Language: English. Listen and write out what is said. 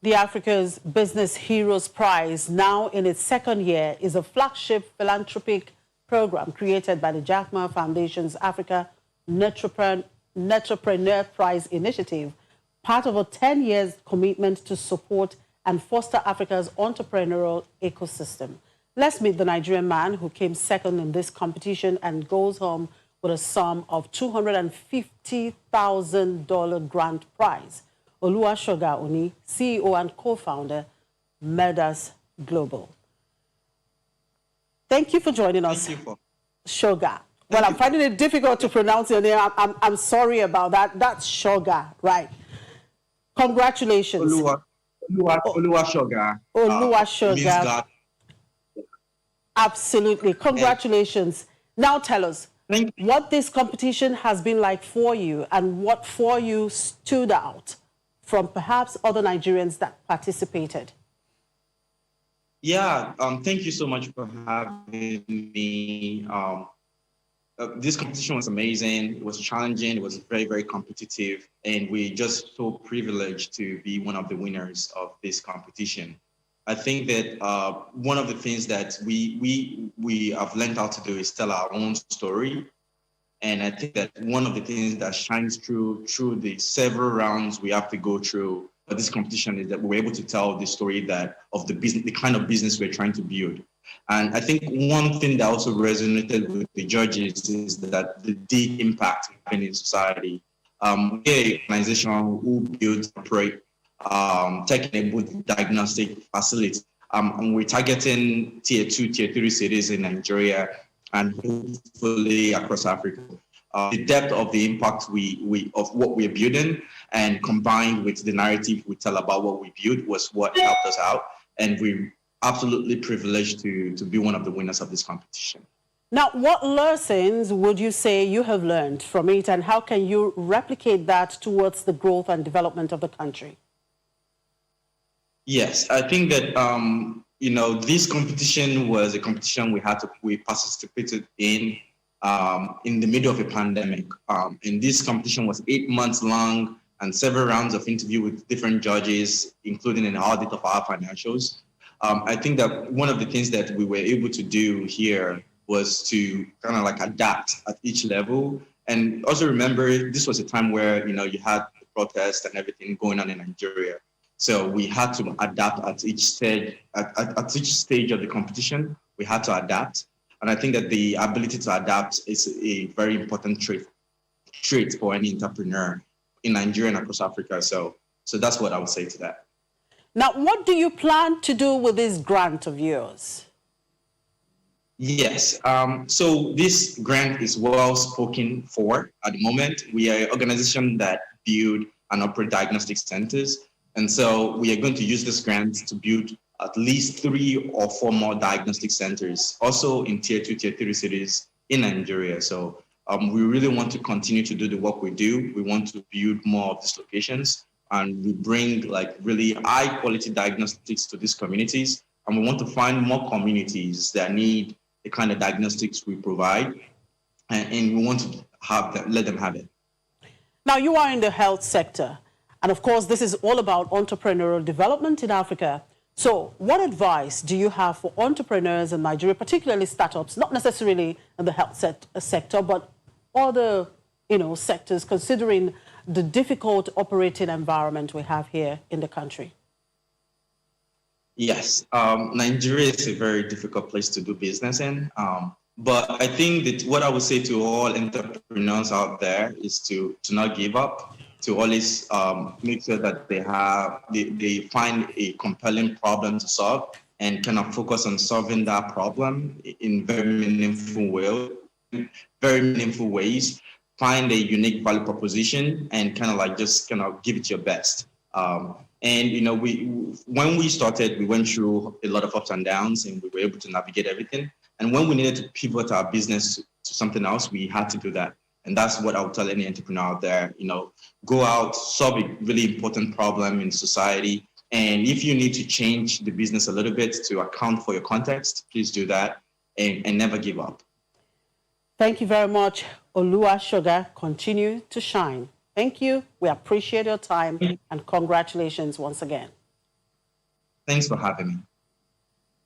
The Africa's Business Heroes Prize, now in its second year, is a flagship philanthropic program created by the Jack Ma Foundation's Africa Netrepreneur Prize initiative, part of a 10 years commitment to support and foster Africa's entrepreneurial ecosystem. Let's meet the Nigerian man who came second in this competition and goes home with a sum of $250,000 grand prize. Oluwasoga Oni, CEO and co-founder, Medas Global. Thank you for joining us, Soga. Well, I'm finding it difficult to pronounce your name. I'm sorry about that. That's Soga, right? Congratulations. Oluwasoga. Oluwasoga. Absolutely. Congratulations. Now tell us what this competition has been like for you and what for you stood out from perhaps other Nigerians that participated. Yeah, thank you so much for having me. This competition was amazing. It was challenging. It was very, very competitive. And we're just so privileged to be one of the winners of this competition. I think that one of the things that we have learned how to do is tell our own story. And I think that one of the things that shines through the several rounds we have to go through for this competition is that we're able to tell the story of the business, the kind of business we're trying to build. And I think one thing that also resonated with the judges is that the deep impact in society. We're an organization who builds, operate tech-enabled diagnostic facilities. And we're targeting tier 2, tier 3 cities in Nigeria and hopefully across Africa. The depth of the impact of what we're building and combined with the narrative we tell about what we build was what helped us out. And we're absolutely privileged to be one of the winners of this competition. Now, what lessons would you say you have learned from it and how can you replicate that towards the growth and development of the country? Yes, I think that this competition was a competition we participated in the middle of a pandemic. And this competition was 8 months long and several rounds of interview with different judges, including an audit of our financials. I think that one of the things that we were able to do here was to kind of like adapt at each level. And also remember, this was a time where, you had the protest and everything going on in Nigeria. So we had to adapt at each stage, at each stage of the competition. We had to adapt, and I think that the ability to adapt is a very important trait for any entrepreneur in Nigeria and across Africa. So that's what I would say to that. Now, what do you plan to do with this grant of yours? Yes, so this grant is well spoken for at the moment. We are an organization that build and operate diagnostic centers. And so we are going to use this grant to build at least 3 or 4 more diagnostic centers, also in tier 2, tier 3 cities in Nigeria. So we really want to continue to do the work we do. We want to build more of these locations and we bring like really high quality diagnostics to these communities. And we want to find more communities that need the kind of diagnostics we provide. And we want to let them have it. Now you are in the health sector. And of course, this is all about entrepreneurial development in Africa. So what advice do you have for entrepreneurs in Nigeria, particularly startups, not necessarily in the health sector, but other sectors, considering the difficult operating environment we have here in the country? Yes, Nigeria is a very difficult place to do business in. But I think that what I would say to all entrepreneurs out there is to not give up, to always make sure that they find a compelling problem to solve and kind of focus on solving that problem in very meaningful ways. Find a unique value proposition and kind of give it your best. And when we started, we went through a lot of ups and downs, and we were able to navigate everything. And when we needed to pivot our business to something else, we had to do that. And that's what I would tell any entrepreneur out there. Go out, solve a really important problem in society. And if you need to change the business a little bit to account for your context, please do that and never give up. Thank you very much, Oluwasoga. Continue to shine. Thank you. We appreciate your time and congratulations once again. Thanks for having me.